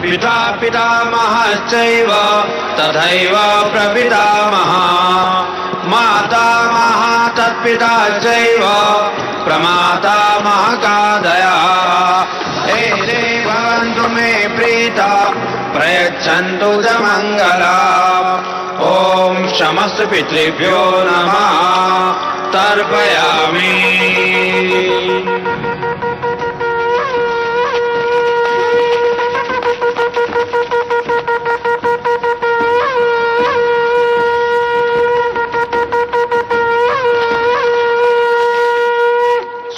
पिता पितामहश्चैव तथैव प्रपितामहः मातामहः तत्पिता चैव प्रमातामहकादयः एते भवन्तु मे प्रीता प्रयच्छन्तु च मङ्गलम् ॐ समस्त पितृभ्यो नमः तर्पयामि।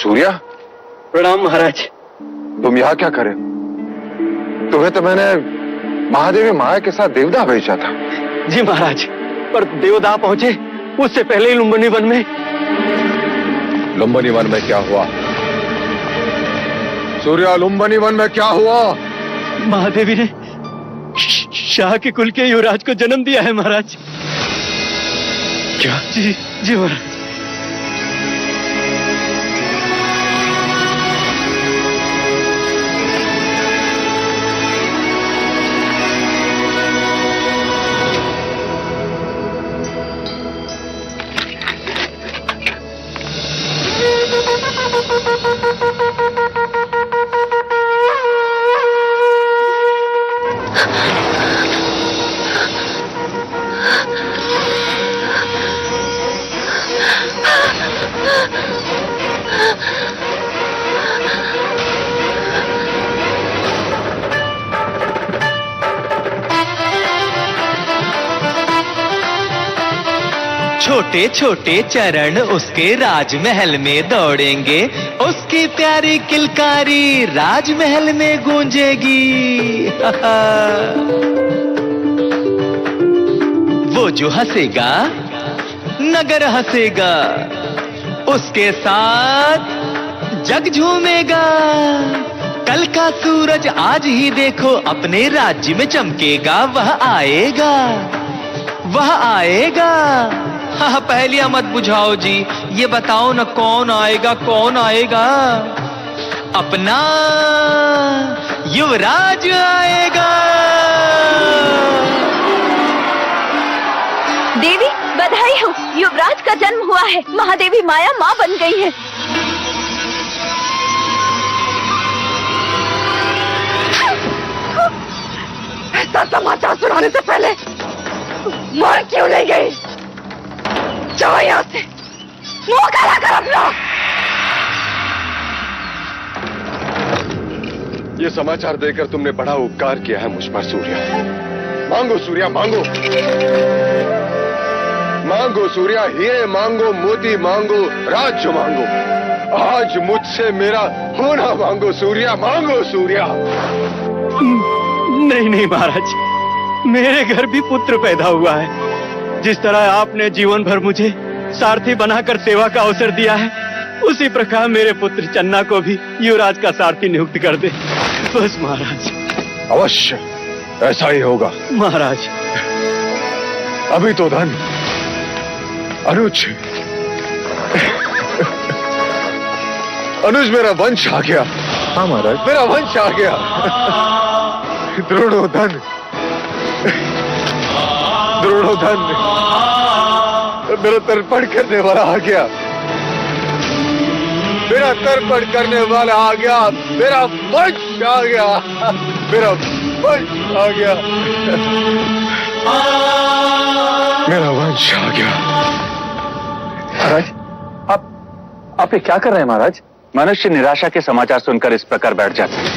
सूर्या, प्रणाम महाराज। तुम यहाँ क्या करे? तुम्हें तो मैंने महादेवी माया के साथ देवदा भेजा था। जी महाराज, पर देवदा पहुंचे उससे पहले ही लुम्बिनी वन में। लुम्बिनी वन में क्या हुआ? सूर्या, लुम्बिनी वन में क्या हुआ? महादेवी ने शाह के कुल के युवराज को जन्म दिया है महाराज। क्या? जी जी महाराज। छोटे छोटे चरण उसके राजमहल में दौड़ेंगे, उसकी प्यारी किलकारी राजमहल में गूंजेगी। वो जो हंसेगा नगर हंसेगा, उसके साथ जग झूमेगा। कल का सूरज आज ही देखो अपने राज्य में चमकेगा। वह आएगा, वह आएगा। हाँ, पहेलियां मत बुझाओ जी, ये बताओ न कौन आएगा, कौन आएगा? अपना युवराज आएगा। देवी बधाई हो, युवराज का जन्म हुआ है। महादेवी माया माँ बन गई है। ऐसा समाचार सुनाने से पहले मर क्यों नहीं गई? जाओ यहाँ से, मुंह काला कर अपना। ये समाचार देकर तुमने बड़ा उपकार किया है मुझ पर सूर्या। मांगो सूर्या, मांगो मांगो सूर्या, हीरे मांगो, मोती मांगो, राज्य मांगो। आज मुझसे मेरा होना मांगो सूर्या, मांगो सूर्या। नहीं नहीं महाराज, मेरे घर भी पुत्र पैदा हुआ है। जिस तरह आपने जीवन भर मुझे सारथी बनाकर सेवा का अवसर दिया है, उसी प्रकार मेरे पुत्र चन्ना को भी युवराज का सारथी नियुक्त कर दे बस महाराज। अवश्य ऐसा ही होगा महाराज। अभी तो धन अनुज मेरा वंश आ गया। हाँ महाराज, मेरा वंश आ गया। द्रोणोधन मेरा तर्पण करने वाला आ गया। मेरा तर्पण करने वाला आ गया। मेरा वंश आ गया। मेरा वंश आ गया। मेरा वंश आ गया। महाराज, आप ये क्या कर रहे हैं महाराज? मनुष्य निराशा के समाचार सुनकर इस प्रकार बैठ जाते हैं,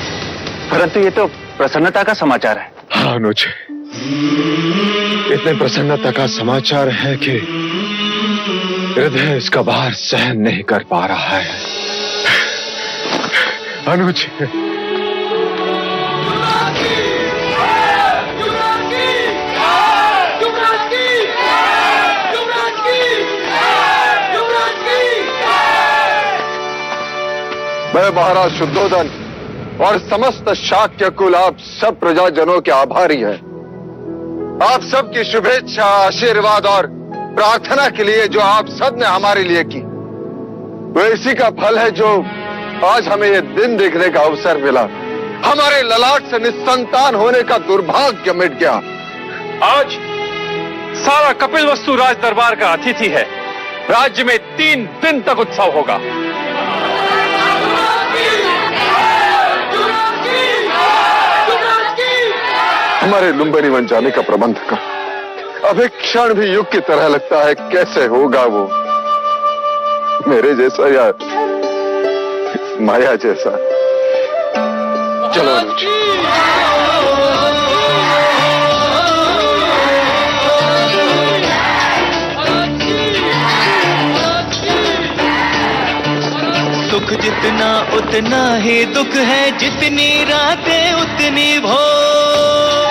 परंतु ये तो प्रसन्नता का समाचार है। हाँ अनुज, इतने प्रसन्नता का समाचार है कि हृदय इसका भार सहन नहीं कर पा रहा है। अनुज, मैं महाराज शुद्धोधन और समस्त शाक्य कुल आप सब प्रजाजनों के आभारी हैं। आप सबकी शुभेच्छा, आशीर्वाद और प्रार्थना के लिए जो आप सब ने हमारे लिए की, वो इसी का फल है जो आज हमें ये दिन देखने का अवसर मिला। हमारे ललाट से निस्संतान होने का दुर्भाग्य मिट गया। आज सारा कपिल वस्तु राज दरबार का अतिथि है। राज्य में 3 दिन तक उत्सव होगा। हमारे लुम्बिनी बन जाने का प्रबंध कर। अब एक क्षण भी युग की तरह लगता है। कैसे होगा वो मेरे जैसा या माया जैसा? चलो अनुज। सुख जितना उतना ही दुख है, जितनी रातें उतनी भोर।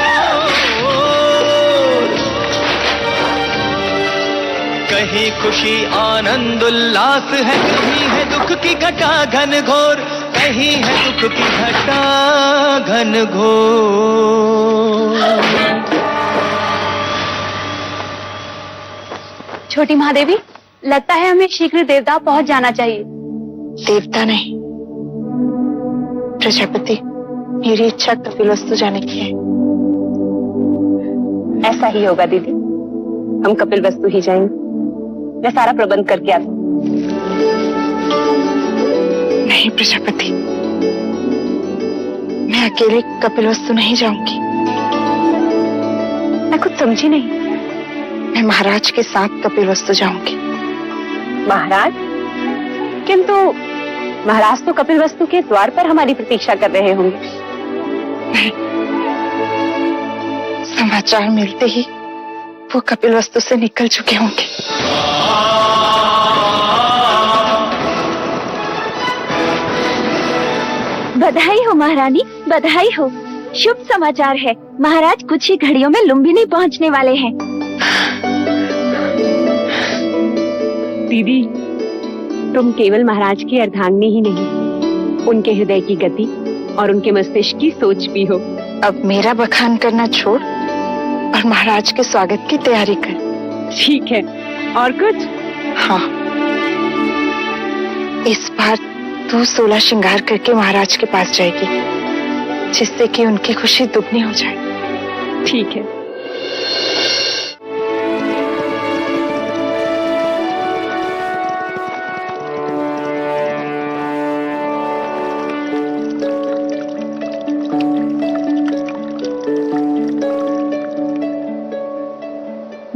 कहीं खुशी आनंद उल्लास है, कहीं है दुख की घटा घन घोर, कहीं है दुख की घटा घन घोर। छोटी महादेवी, लगता है हमें शीघ्र देवता पहुंच जाना चाहिए। देवता नहीं, प्रजापति, मेरी इच्छा कपिलवस्तु जाने की है। ऐसा ही होगा दीदी, हम कपिलवस्तु ही जाएंगे। मैं सारा प्रबंध करके आता हूँ। नहीं प्रजापति, मैं अकेले कपिलवस्तु नहीं जाऊंगी। मैं कुछ समझी नहीं। मैं महाराज के साथ कपिलवस्तु जाऊंगी। महाराज? किंतु महाराज तो कपिलवस्तु के द्वार पर हमारी प्रतीक्षा कर रहे होंगे। नहीं, समाचार मिलते ही वो कपिलवस्तु से निकल चुके होंगे। बधाई हो महारानी, बधाई हो। शुभ समाचार है। महाराज कुछ ही घड़ियों में लुम्बिनी पहुंचने वाले हैं। दीदी, तुम केवल महाराज की अर्धांगिनी ही नहीं, उनके हृदय की गति और उनके मस्तिष्क की सोच भी हो। अब मेरा बखान करना छोड़ और महाराज के स्वागत की तैयारी कर। ठीक है, और कुछ? हाँ, इस बार तू 16 श्रृंगार करके महाराज के पास जाएगी, जिससे कि उनकी खुशी दुगनी हो जाए। ठीक है।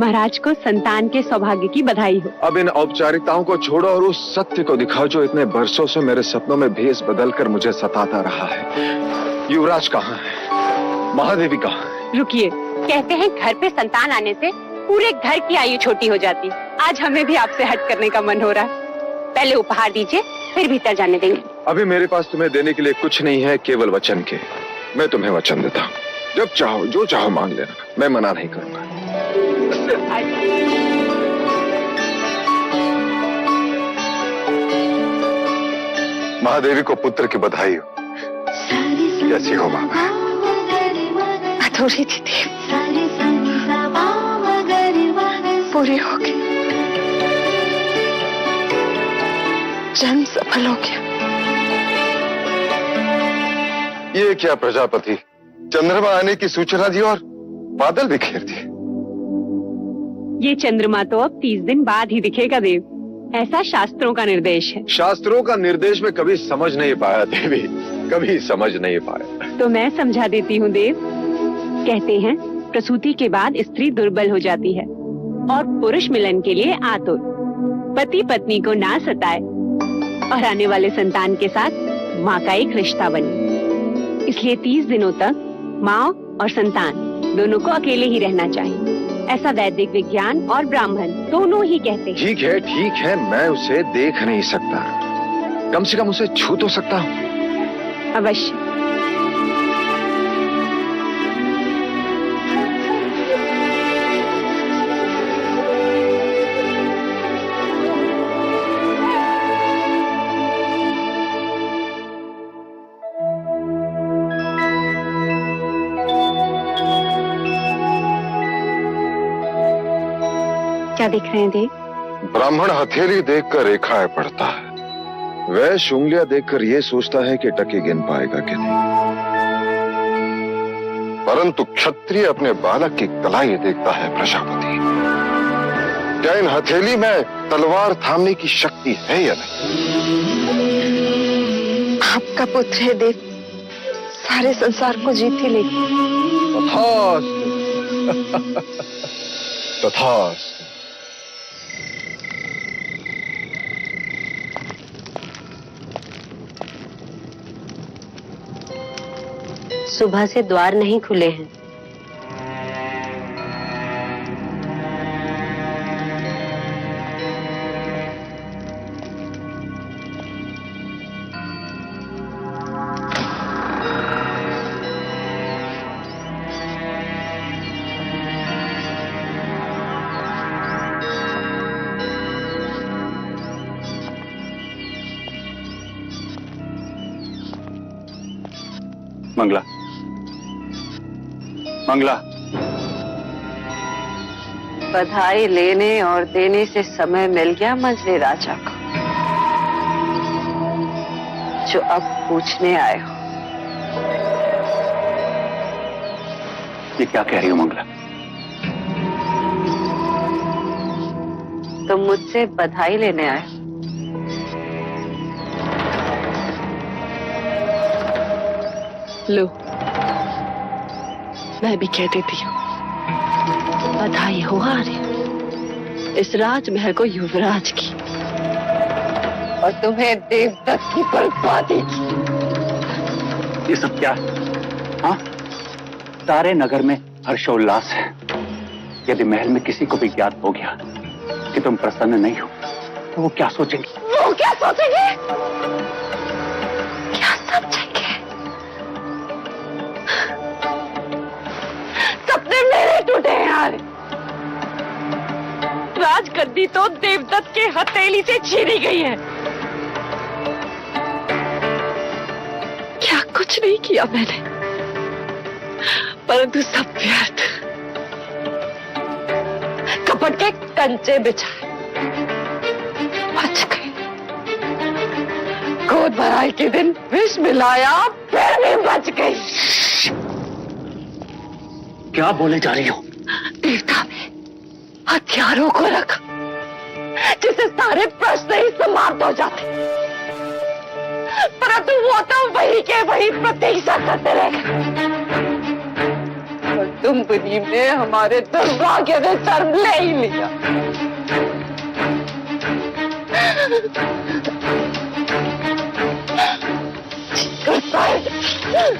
महाराज को संतान के सौभाग्य की बधाई हो। अब इन औपचारिकताओं को छोड़ो और उस सत्य को दिखाओ जो इतने बरसों से मेरे सपनों में भेष बदलकर मुझे सताता रहा है। युवराज कहाँ है? महादेवी कहाँ है? रुकिए, कहते हैं घर पे संतान आने से पूरे घर की आयु छोटी हो जाती। आज हमें भी आपसे हट करने का मन हो रहा है। पहले उपहार दीजिए, फिर भीतर जाने देंगे। अभी मेरे पास तुम्हें देने के लिए कुछ नहीं है, केवल वचन के। मैं तुम्हें वचन देता हूँ, जब चाहो जो चाहो मांग लेना, मैं मना नहीं करूंगा। महादेवी को पुत्र की बधाई हो। कैसी हो बाबा? अधूरी थी देव, पूरी हो गई। जन्म सफल हो गया। ये क्या प्रजापति, चंद्रमा आने की सूचना दी और बादल बिखेर दिए। ये चंद्रमा तो अब 30 दिन बाद ही दिखेगा देव, ऐसा शास्त्रों का निर्देश है। शास्त्रों का निर्देश में कभी समझ नहीं पाया देवी, कभी समझ नहीं पाया। तो मैं समझा देती हूँ देव। कहते हैं प्रसूति के बाद स्त्री दुर्बल हो जाती है और पुरुष मिलन के लिए आतुर। पति पत्नी को ना सताए और आने वाले संतान के साथ माँ का एक रिश्ता बने। इसलिए 30 दिनों तक माँ और संतान दोनों को अकेले ही रहना चाहिए। ऐसा वैदिक विज्ञान और ब्राह्मण दोनों ही कहते हैं। ठीक है, मैं उसे देख नहीं सकता, कम से कम उसे छू तो सकता हूँ। अवश्य। क्या दिख रहे हैं देव? ब्राह्मण हथेली देखकर रेखाएं पढ़ता है, वैश्य उंगलियां देखकर ये सोचता है कि टके गिन पाएगा कि नहीं। परंतु क्षत्रिय अपने बालक की कलाई देखता है प्रजापति। क्या इन हथेली में तलवार थामने की शक्ति है या नहीं? आपका पुत्र है देव, सारे संसार को जीत ही लेगी। तथास्तु। तथास्तु। सुबह से द्वार नहीं खुले हैं। मंगला, मंगला। बधाई लेने और देने से समय मिल गया मंझले राजा को, जो अब पूछने आए हो। ये क्या कह रही हो मंगला? तुम मुझसे बधाई लेने आए हो। लो, मैं भी कह देती हूँ, बधाई हो हारे इस राजमहल को युवराज की, और तुम्हें देवदत्त की बर्बादी की। ये सब क्या? हाँ, सारे नगर में हर्षोल्लास है। यदि महल में किसी को भी ज्ञात हो गया कि तुम प्रसन्न नहीं हो, तो वो क्या सोचेंगे? वो क्या सोचेंगे? क्या समझेंगे? सपने मेरे टूटे हैं यार। राजगद्दी तो देवदत्त के हथेली से छीनी गई है। क्या कुछ नहीं किया मैंने, परंतु सब व्यर्थ। कपट के कंचे बिछाए, बच गए। गोद भराई के दिन विष मिलाया, फिर भी बच गई। क्या बोले जा रही हो? देवता में हथियारों को रखा, जिससे सारे प्रश्न ही समाप्त हो जाते, परंतु वो तो वही के वही प्रतीक्षा करते रह गए। और तुम बुद्धि ने हमारे दुर्भाग्य में शर्म ले ही लिया।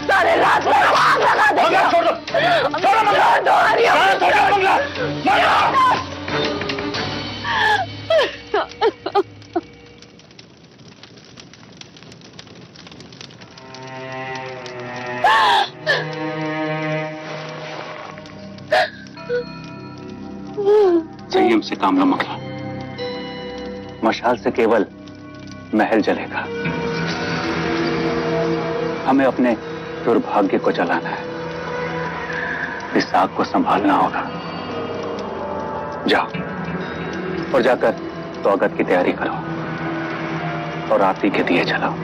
सारे रात में आग लगा देगा। छोड़ो संयम से काम लो मंगला। मशाल से केवल महल जलेगा, हमें अपने दुर्भाग्य को जलाना है। इस आग को संभालना होगा। जाओ और जाकर स्वागत की तैयारी करो और आरती के दिए जलाओ।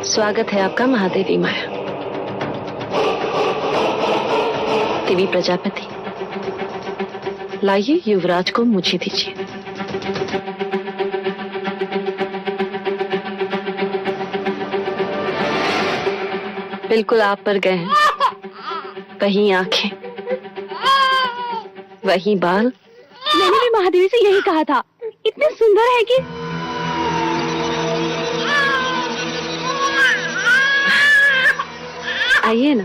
स्वागत है आपका महादेवी माया। देवी प्रजापति, लाइए युवराज को मुझे दीजिए। बिल्कुल आप पर गए हैं। वही आंखें, वही बाल। मैंने भी महादेवी से यही कहा था, इतने सुंदर है कि। आइए ना।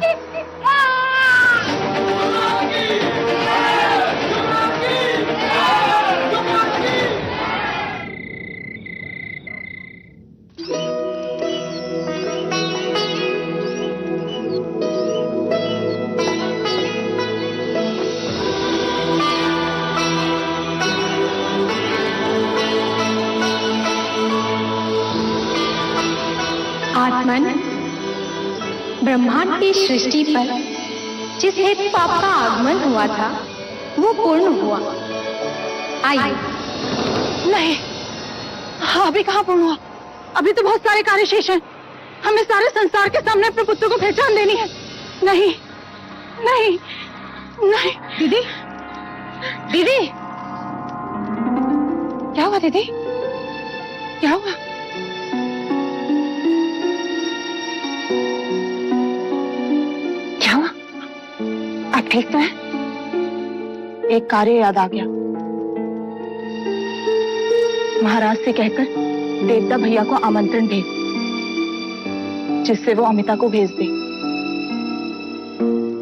ब्रह्मांड की सृष्टि पर जिस हेतु पाप का आगमन हुआ था वो पूर्ण हुआ। आइए। नहीं, अभी कहाँ पूर्ण हुआ? अभी तो बहुत सारे कार्य शेष हैं। हमें सारे संसार के सामने अपने पुत्र को पहचान देनी है। नहीं, नहीं, नहीं। दीदी, दीदी, क्या हुआ दीदी? क्या हुआ? क्या हुआ? आप ठीक तो हैं? एक कार्य याद आ गया। महाराज से कहकर देवता भैया को आमंत्रण भेज, जिससे वो अमिता को भेज दे।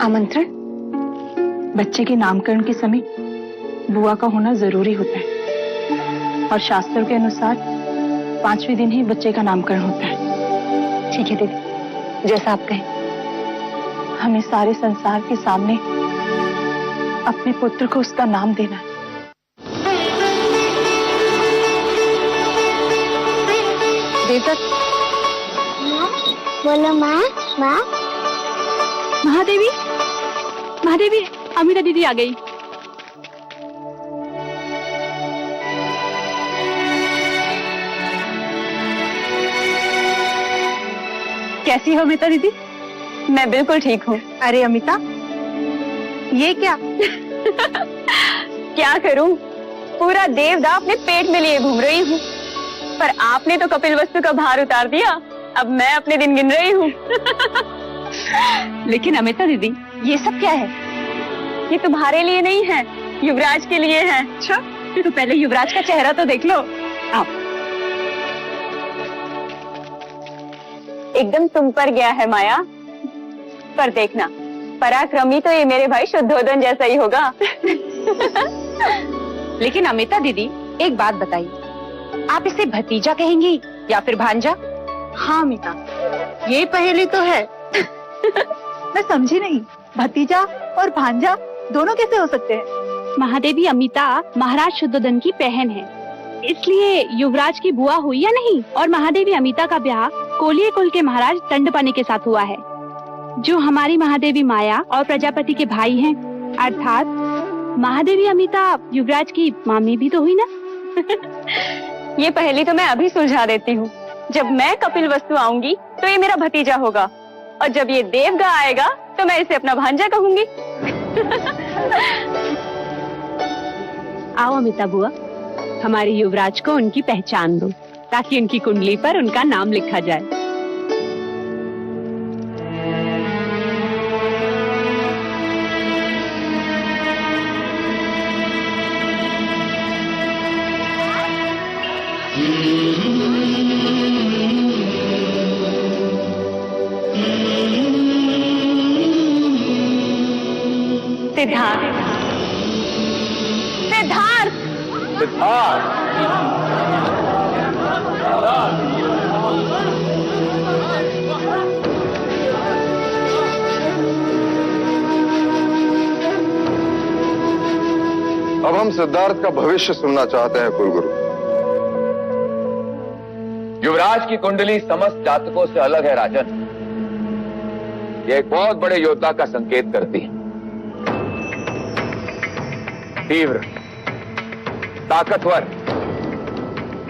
आमंत्रण? बच्चे के नामकरण के समय बुआ का होना जरूरी होता है और शास्त्रों के अनुसार 5वें दिन ही बच्चे का नामकरण होता है। ठीक है दीदी, जैसा आप कहें। हमें सारे संसार के सामने अपने पुत्र को उसका नाम देना है। देवता, बोलो माँ। माँ, महादेवी, महादेवी, अमिता दीदी आ गई। कैसी हो अमिता दीदी? मैं बिल्कुल ठीक हूँ। अरे अमिता, ये क्या? क्या करूँ? पूरा देवदा अपने पेट में लिए घूम रही हूँ, पर आपने तो कपिल वस्तु का भार उतार दिया। अब मैं अपने दिन गिन रही हूँ। लेकिन अमिता दीदी, ये सब क्या है? ये तुम्हारे लिए नहीं है, युवराज के लिए है। अच्छा, तो पहले युवराज का चेहरा तो देख लो। आओ। एकदम तुम पर गया है माया, पर देखना, पराक्रमी तो ये मेरे भाई शुद्धोदन जैसा ही होगा। लेकिन अमिता दीदी, एक बात बताइए, आप इसे भतीजा कहेंगी या फिर भांजा? हाँ अमिता, ये पहेली तो है। मैं समझी नहीं, भतीजा और भांजा दोनों कैसे हो सकते हैं? महादेवी अमिता महाराज शुद्धोदन की बहन है, इसलिए युवराज की बुआ हुई या नहीं। और महादेवी अमिता का ब्याह कोलिये कुल के महाराज दंडपानी के साथ हुआ है, जो हमारी महादेवी माया और प्रजापति के भाई हैं। अर्थात महादेवी अमिता युवराज की मामी भी तो हुई ना। ये पहेली तो मैं अभी सुलझा देती हूँ। जब मैं कपिल वस्तु आऊंगी तो ये मेरा भतीजा होगा, और जब ये देवगा आएगा तो मैं इसे अपना भांजा कहूंगी। आओ अमिता बुआ, हमारे युवराज को उनकी पहचान दो, ताकि उनकी कुंडली पर उनका नाम लिखा जाए। सिद्धार्थ, सिद्धार्थ, अब हम सिद्धार्थ का भविष्य सुनना चाहते हैं कुलगुरु। युवराज की कुंडली समस्त जातकों से अलग है राजन। यह एक बहुत बड़े योद्धा का संकेत करती है। तीव्र, ताकतवर,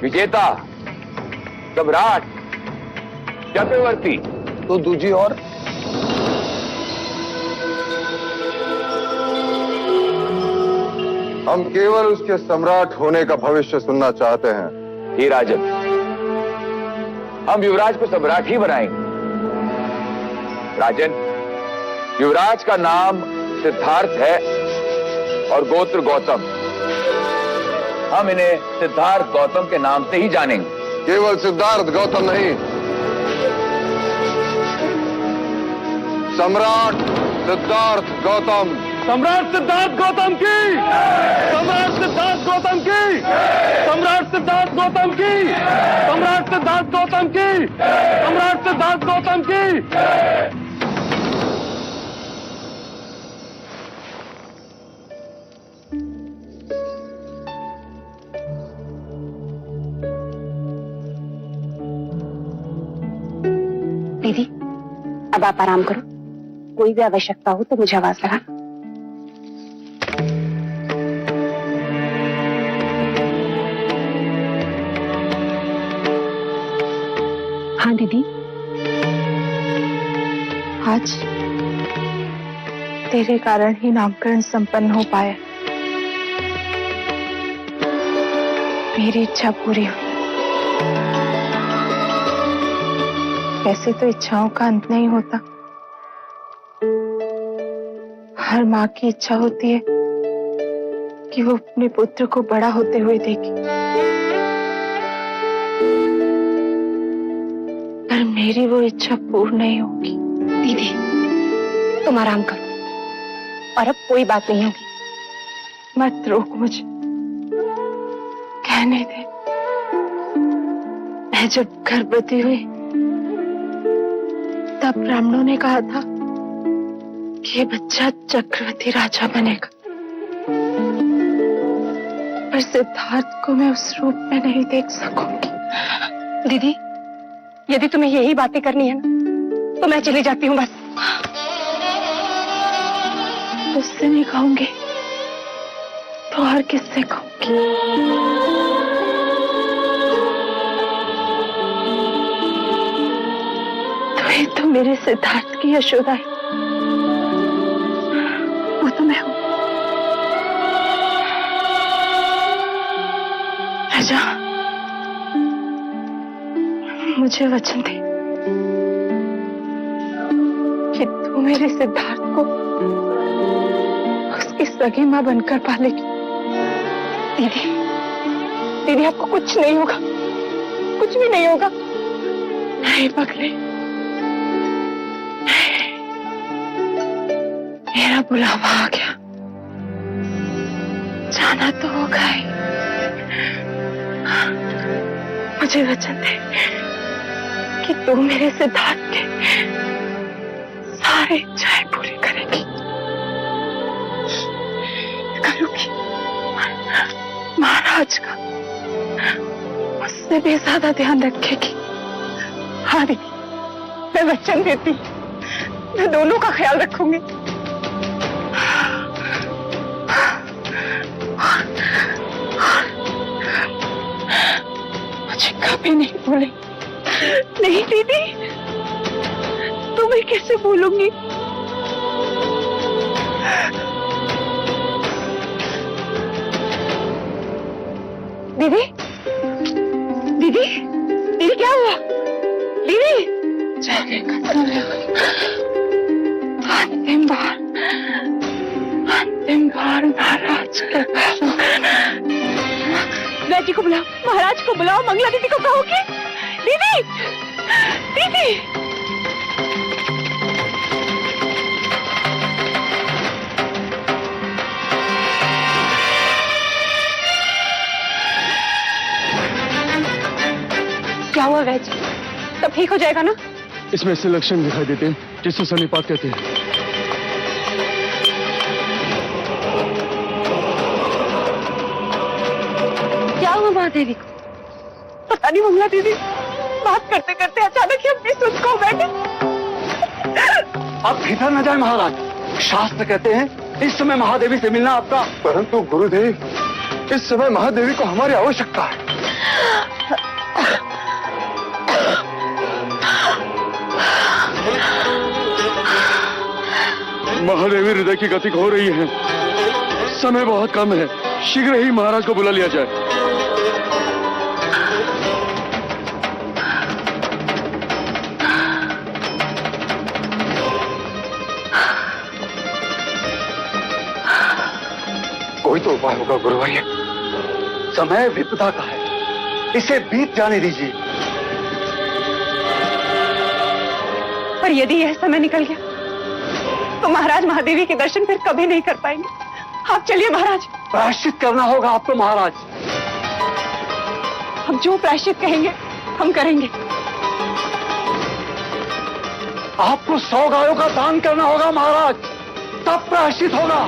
विजेता, सम्राट, चक्रवर्ती, तो दूजी और हम केवल उसके सम्राट होने का भविष्य सुनना चाहते हैं। ही राजन, हम युवराज को सम्राट ही बनाएंगे। राजन, युवराज का नाम सिद्धार्थ है और गोत्र गौतम। हम इन्हें सिद्धार्थ गौतम के नाम से ही जानेंगे। केवल सिद्धार्थ गौतम नहीं, सम्राट सिद्धार्थ गौतम। सम्राट सिद्धार्थ गौतम की, सम्राट सिद्धार्थ गौतम की, सम्राट सिद्धार्थ गौतम की, सम्राट सिद्धार्थ गौतम की, सम्राट सिद्धार्थ गौतम की। दीदी, अब आप आराम करो, कोई भी आवश्यकता हो तो मुझे आवाज लगा। हाँ दीदी। आज तेरे कारण ही नामकरण संपन्न हो पाया। मेरी इच्छा पूरी हुई। वैसे तो इच्छाओं का अंत नहीं होता। हर माँ की इच्छा होती है कि वो अपने पुत्र को बड़ा होते हुए देखे, पर मेरी वो इच्छा पूर्ण नहीं होगी। दीदी तुम आराम करो और अब कोई बात नहीं होगी। मत रोक मुझे, कहने दे। मैं जब गर्भवती हुई तब ब्राह्मणों ने कहा था कि ये बच्चा चक्रवर्ती राजा बनेगा, पर सिद्धार्थ को मैं उस रूप में नहीं देख सकूंगी। दीदी यदि तुम्हें यही बातें करनी है ना तो मैं चली जाती हूँ बस। उससे नहीं कहूंगी तो और किससे कहूंगी? तो ये तो मेरे सिद्धार्थ की यशोदा है, वो तो मैं हूं। राजा मुझे वचन दे कि तू मेरे सिद्धार्थ को उसकी सगी मां बनकर पालेगी। दीदी दीदी आपको कुछ नहीं होगा, कुछ भी नहीं होगा। नहीं पगले, मेरा बुलावा आ गया, जाना तो होगा ही। मुझे वचन दे कि तू मेरे सिद्धार्थ के सारे इच्छाएं पूरी करेगी। करूंगी। महाराज का उससे भी ज्यादा ध्यान रखेगी। हाँ दीदी मैं वचन देती हूँ, मैं दोनों का ख्याल रखूंगी। मुझे कभी नहीं भूले। नहीं दीदी तुम्हें कैसे भूलूंगी? दीदी दीदी दीदी क्या हुआ? दीदी जाने का समय अंतिम बार महाराज के राजी को बुलाओ, महाराज को बुलाओ, मंगला दीदी को कहोगे? दीदी दीदी क्या हुआ वैज? सब ठीक हो जाएगा ना? इसमें ऐसे लक्षण दिखाई देते हैं जिसको सन्निपात कहते हैं। क्या हुआ महादेवी को? पता नहीं मंगला दीदी बात करते करते अचानक ही अपनी सुध खो बैठे। आप भीतर न जाए महाराज, शास्त्र कहते हैं इस समय महादेवी से मिलना आपका। परंतु गुरुदेव, इस समय महादेवी को हमारी आवश्यकता है। महादेवी हृदय की गति हो रही है, समय बहुत कम है, शीघ्र ही महाराज को बुला लिया जाए। कोई तो उपाय होगा गुरुवर्य। समय विपदा का है, इसे बीत जाने दीजिए। पर यदि यह समय निकल गया तो महाराज महादेवी के दर्शन फिर कभी नहीं कर पाएंगे। आप चलिए महाराज। प्रायश्चित करना होगा आपको महाराज। हम जो प्रायश्चित कहेंगे हम करेंगे। आपको 100 गायों का दान करना होगा महाराज, तब प्रायश्चित होगा।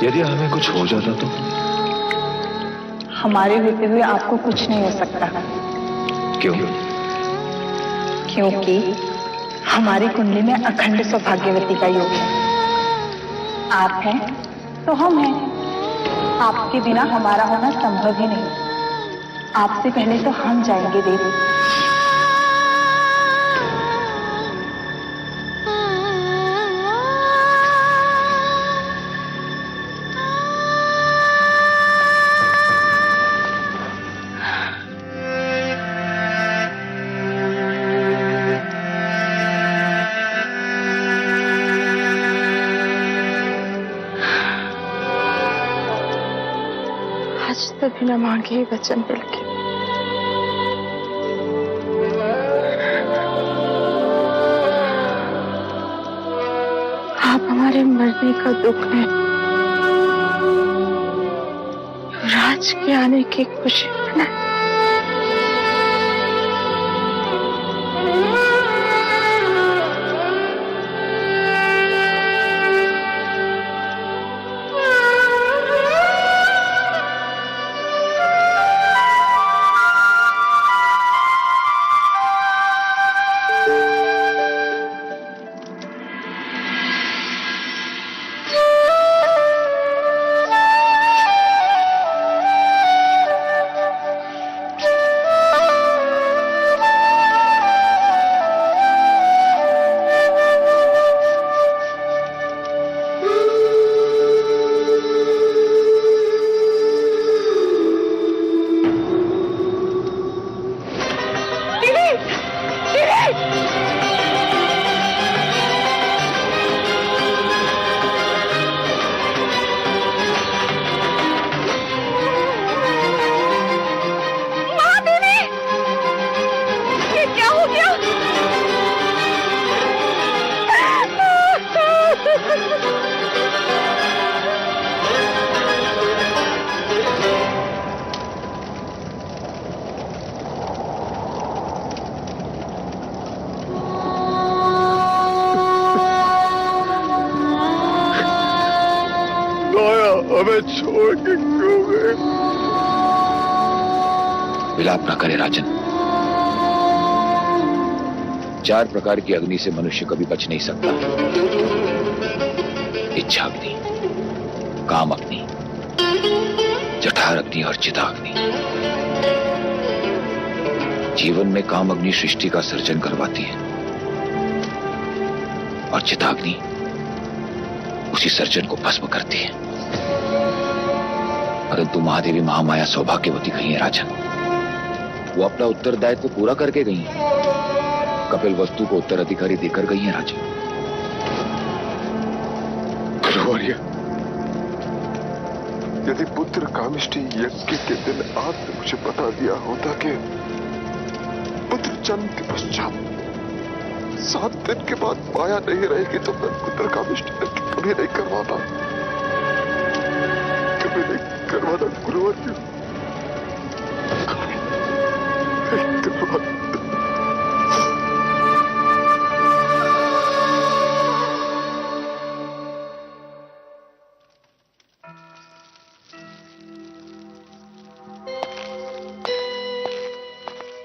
यदि हमें कुछ हो जाता तो? हमारे होते हुए आपको कुछ नहीं हो सकता, क्यों? क्योंकि हमारी कुंडली में अखंड सौभाग्यवती का योग है। आप हैं तो हम हैं। आपके बिना हमारा होना संभव ही नहीं। आपसे पहले तो हम जाएंगे देवी। आज तो बिना मांगे ही वचन मिल गए। आप हमारे मरने का दुख है, राज के आने की खुशी मनाएं। हमें छोड़ के क्यों गए? विलाप न करे राजन। 4 प्रकार की अग्नि से मनुष्य कभी बच नहीं सकता। इच्छा अग्नि, काम अग्नि, जठर अग्नि और चिताग्नि। जीवन में काम अग्नि सृष्टि का सर्जन करवाती है और चिताग्नि उसी सर्जन को भस्म करती है। परंतु महादेवी महामाया सौभाग्यवती गई है राजन। वो अपना उत्तरदायित्व पूरा करके गई है। कपिल वस्तु को उत्तराधिकारी देकर गई है राजन। गुरुवर्य, यदि पुत्र कामिष्ठी यज्ञ के दिन आपने मुझे बता दिया होता कि पुत्र जन्म के पश्चात 7 दिन के बाद माया नहीं रहेगी तो मैं पुत्र कामिष्ठी यज्ञ कभी नहीं करवाता। कभी नहीं करवाता गुरुवर्य।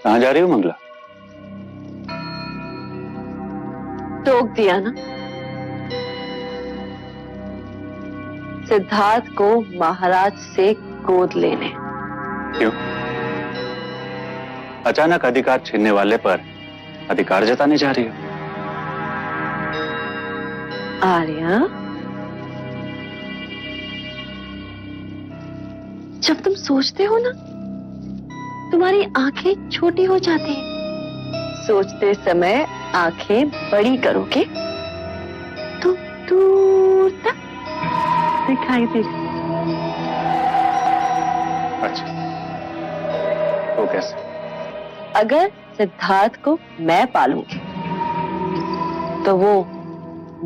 कहाँ जा रही हो मंगला? टोक दिया ना। सिद्धार्थ को महाराज से गोद लेने। क्यों? अचानक अधिकार छीनने वाले पर अधिकार जताने जा रही हो? आर्या, जब तुम सोचते हो ना, तुम्हारी आंखें छोटी हो जाती हैं। सोचते समय आंखें बड़ी करोगे तो दूर तक दिखाई दे। अच्छा, तो कैसे? अगर सिद्धार्थ को मैं पालूंगी तो वो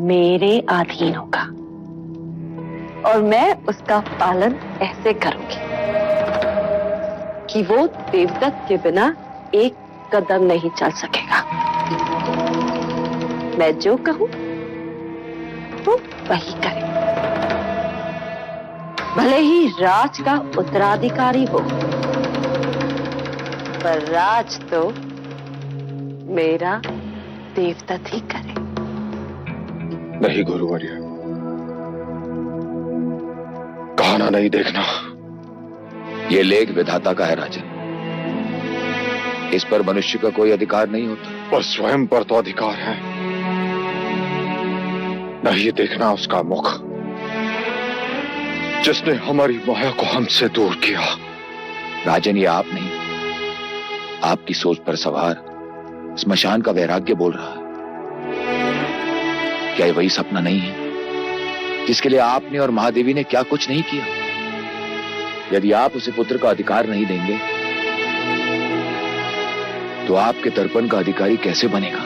मेरे अधीन होगा और मैं उसका पालन ऐसे करूंगी कि वो देवदत्त के बिना एक कदम नहीं चल सकेगा। मैं जो कहूं वो वही करे। भले ही राज का उत्तराधिकारी हो, पर राज तो मेरा देवदत्त ही करे। नहीं गुरुवर्य, कहाना नहीं देखना। ये लेख विधाता का है राजन, इस पर मनुष्य का कोई अधिकार नहीं होता। पर स्वयं पर तो अधिकार है। नहीं देखना उसका मुख, जिसने हमारी माया को हमसे दूर किया। राजन, ये आप नहीं, आपकी सोच पर सवार स्मशान का वैराग्य बोल रहा है। क्या ये वही सपना नहीं है जिसके लिए आपने और महादेवी ने क्या कुछ नहीं किया? यदि आप उसे पुत्र का अधिकार नहीं देंगे तो आपके तर्पण का अधिकारी कैसे बनेगा?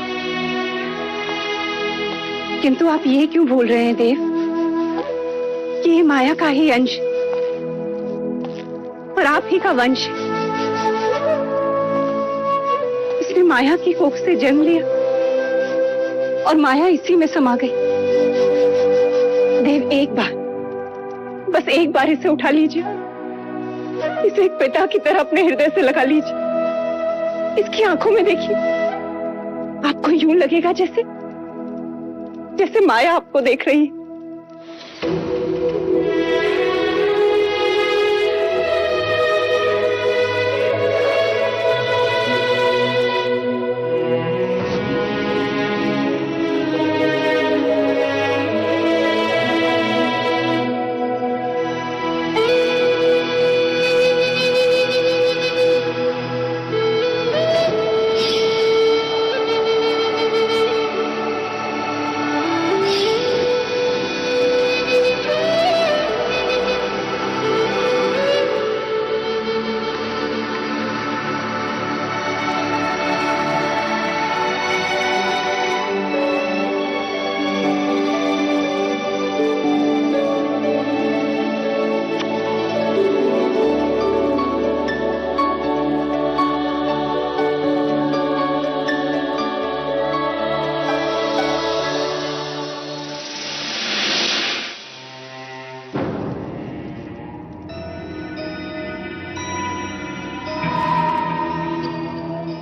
किंतु आप ये क्यों बोल रहे हैं देव कि ये माया का ही अंश और आप ही का वंश? इसने माया की कोख से जन्म लिया और माया इसी में समा गई। देव, एक बार, बस एक बार इसे उठा लीजिए, इसे एक पिता की तरह अपने हृदय से लगा लीजिए। इसकी आंखों में देखिए, आपको यूं लगेगा जैसे जैसे माया आपको देख रही है।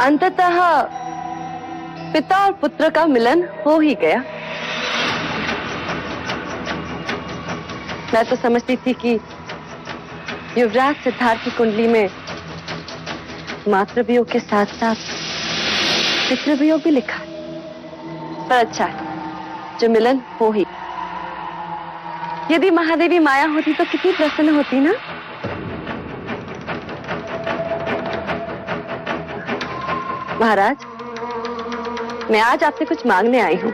अंततः पिता और पुत्र का मिलन हो ही गया। मैं तो समझती थी कि युवराज सिद्धार्थ की कुंडली में मातृवियोग के साथ साथ पितृवियोग भी लिखा है। पर अच्छा है जो मिलन हो ही। यदि महादेवी माया होती तो कितनी प्रसन्न होती ना। महाराज, मैं आज आपसे कुछ मांगने आई हूँ।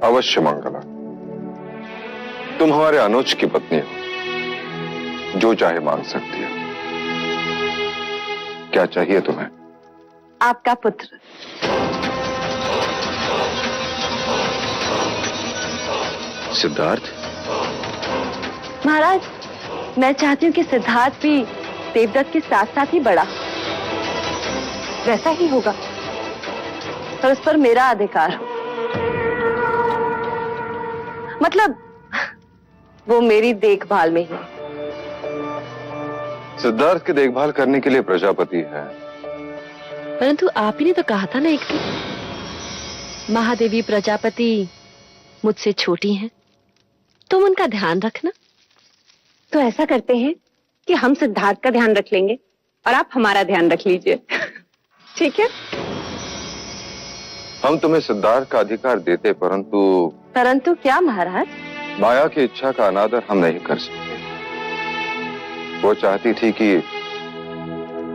अवश्य मंगला, तुम हमारे अनुज की पत्नी हो, जो चाहे मांग सकती हो। क्या चाहिए तुम्हें? आपका पुत्र। सिद्धार्थ? महाराज, मैं चाहती हूँ कि सिद्धार्थ भी देवदत्त के साथ साथ ही बड़ा। वैसा ही होगा, पर उस पर मेरा अधिकार हो। मतलब वो मेरी देखभाल में ही। सिद्धार्थ की देखभाल करने के लिए प्रजापति है। परंतु आप ही ने तो कहा था ना एक दिन, महादेवी प्रजापति मुझसे छोटी हैं, तुम उनका ध्यान रखना। तो ऐसा करते हैं कि हम सिद्धार्थ का ध्यान रख लेंगे और आप हमारा ध्यान रख लीजिए। ठीक है? हम तुम्हें सिद्धार्थ का अधिकार देते, परंतु क्या महाराज? माया की इच्छा का अनादर हम नहीं कर सकते। वो चाहती थी कि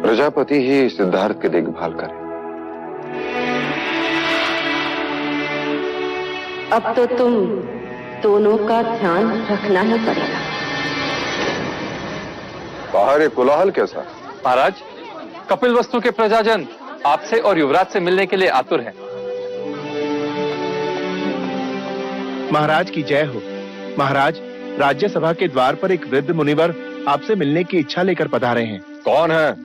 प्रजापति ही सिद्धार्थ की देखभाल करे। अब तो तुम दोनों का ध्यान रखना ही पड़ेगा। बाहर ये कोलाहल कैसा? महाराज, कपिल वस्तु के प्रजाजन आपसे और युवराज से मिलने के लिए आतुर हैं। महाराज की जय हो। महाराज, राज्यसभा के द्वार पर एक वृद्ध मुनिवर आपसे मिलने की इच्छा लेकर पधारे हैं। कौन है?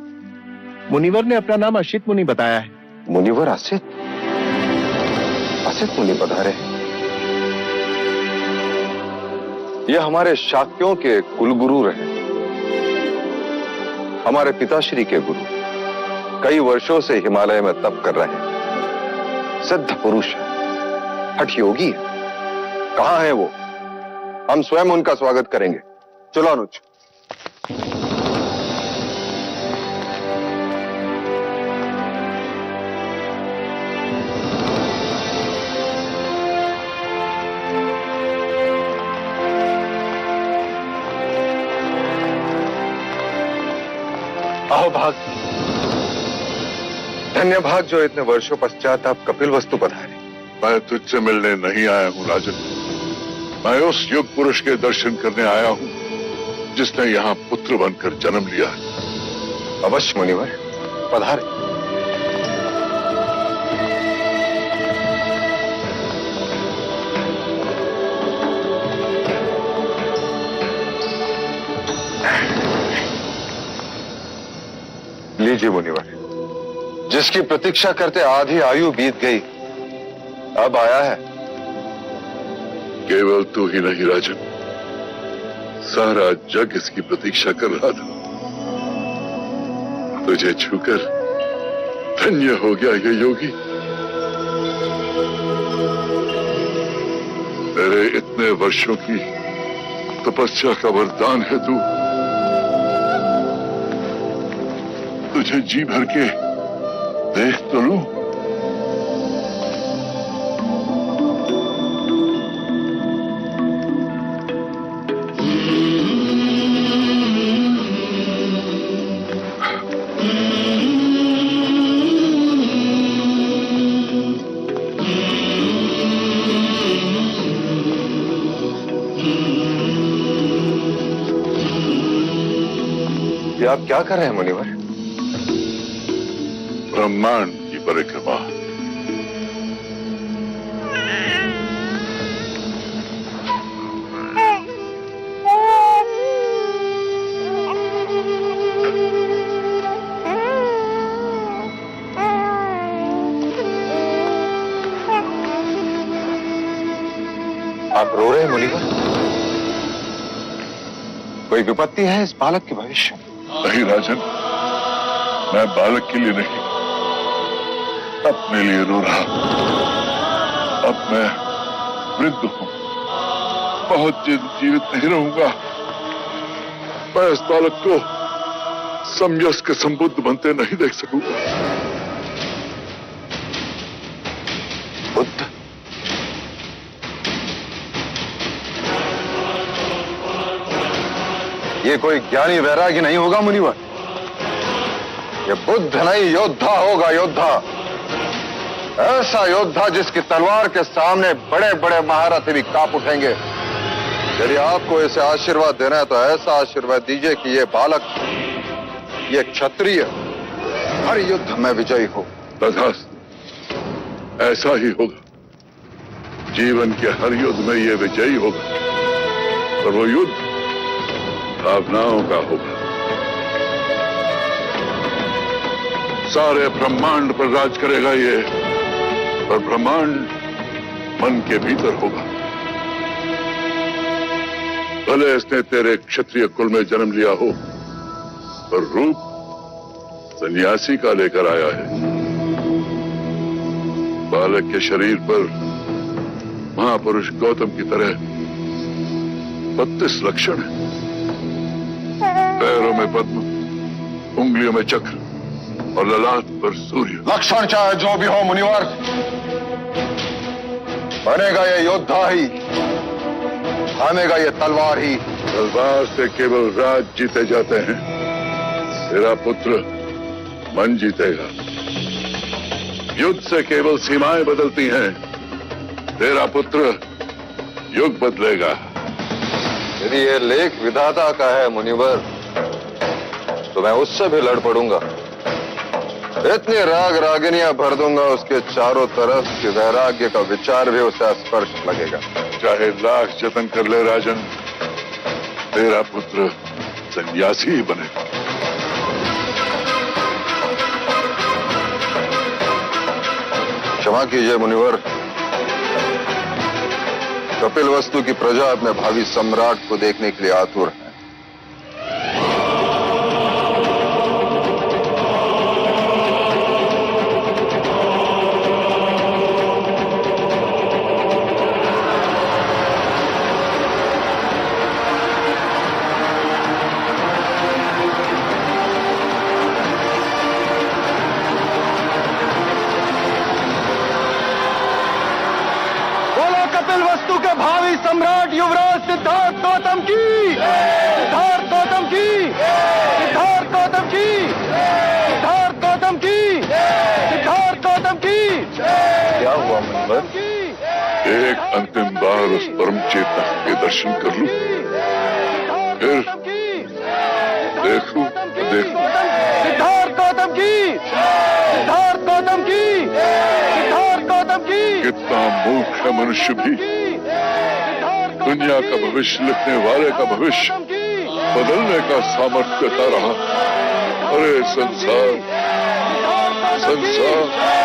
मुनिवर ने अपना नाम असित मुनि बताया है। मुनिवर असित? असित मुनि पधारे? ये हमारे शाक्यों के कुलगुरु रहे, हमारे पिताश्री के गुरु, कई वर्षों से हिमालय में तप कर रहे हैं, सिद्ध पुरुष है, हठ योगी है। कहां है वो? हम स्वयं उनका स्वागत करेंगे। चलो अनुज। आओ भाग, धन्य भाग जो इतने वर्षों पश्चात आप कपिल वस्तु पधारे। मैं तुझसे मिलने नहीं आया हूं राजन, मैं उस युग पुरुष के दर्शन करने आया हूं जिसने यहां पुत्र बनकर जन्म लिया है। अवश्य मुनिवर, पधारे। लीजिए मुनिवर, जिसकी प्रतीक्षा करते आधी आयु बीत गई, अब आया है। केवल तू ही नहीं राजन, सारा जग इसकी प्रतीक्षा कर रहा था। तुझे छूकर धन्य हो गया ये योगी। तेरे इतने वर्षों की तपस्या का वरदान है तू। तुझे जी भर के देख तो लूं। ये आप क्या कर रहे हैं मुनिवर? ब्रह्मांड की परिक्रमा। आप रो रहे हैं मुनिवर? कोई विपत्ति है इस बालक के भविष्य में? नहीं राजन, मैं बालक के लिए नहीं, अपने लिए रो रहा। अब मैं वृद्ध हूं, बहुत दिन जीवित नहीं रहूंगा। मैं इस बालक को समयस्क संबुद्ध बनते नहीं देख सकूंगा। बुद्ध? ये कोई ज्ञानी वैरागी नहीं होगा मुनिवर, ये बुद्ध नहीं, योद्धा होगा, योद्धा। ऐसा योद्धा जिसकी तलवार के सामने बड़े बड़े महारथी भी कांप उठेंगे। यदि आपको इसे आशीर्वाद देना है तो ऐसा आशीर्वाद दीजिए कि ये बालक, ये क्षत्रिय हर युद्ध में विजयी हो। तथास्तु, ऐसा ही होगा। जीवन के हर युद्ध में ये विजयी होगा, और वो युद्ध भावनाओं का होगा। सारे ब्रह्मांड पर राज करेगा ये, और ब्रह्मांड मन के भीतर होगा। भले इसने तेरे क्षत्रिय कुल में जन्म लिया हो, पर रूप सन्यासी का लेकर आया है। बालक के शरीर पर महापुरुष गौतम की तरह 32 लक्षण है। पैरों में पद्म, उंगलियों में चक्र और ललाट पर सूर्य। लक्षण चाहे जो भी हो मुनिवर, बनेगा ये योद्धा ही, थामेगा ये तलवार ही। तलवार से केवल राज जीते जाते हैं, तेरा पुत्र मन जीतेगा। युद्ध से केवल सीमाएं बदलती हैं, तेरा पुत्र युग बदलेगा। यदि ये लेख विधाता का है मुनिवर, तो मैं उससे भी लड़ पड़ूंगा। इतनी राग रागिनियां भर दूंगा उसके चारों तरफ कि वैराग्य का विचार भी उसे स्पर्श लगेगा। चाहे लाख जतन कर ले राजन, तेरा पुत्र सन्यासी ही बनेगा। क्षमा कीजिए मुनिवर, कपिलवस्तु की प्रजा अपने भावी सम्राट को देखने के लिए आतुर है। कपिलवस्तु के भावी सम्राट युवराज सिद्धार्थ गौतम की, सिद्धार्थ गौतम की, सिद्धार्थ गौतम की, सिद्धार्थ गौतम की, सिद्धार्थ गौतम की। क्या हुआ मुनिवर? एक अंतिम बार उस परम चेतक के दर्शन कर लूं, फिर देखूं सिद्धार्थ गौतम की, सिद्धार्थ गौतम की, सिद्धार्थ गौतम की। कितना मूर्ख है मनुष्य भी, दुनिया का भविष्य लिखने वाले का भविष्य बदलने का सामर्थ्य देता रहा। अरे संसार, संसार।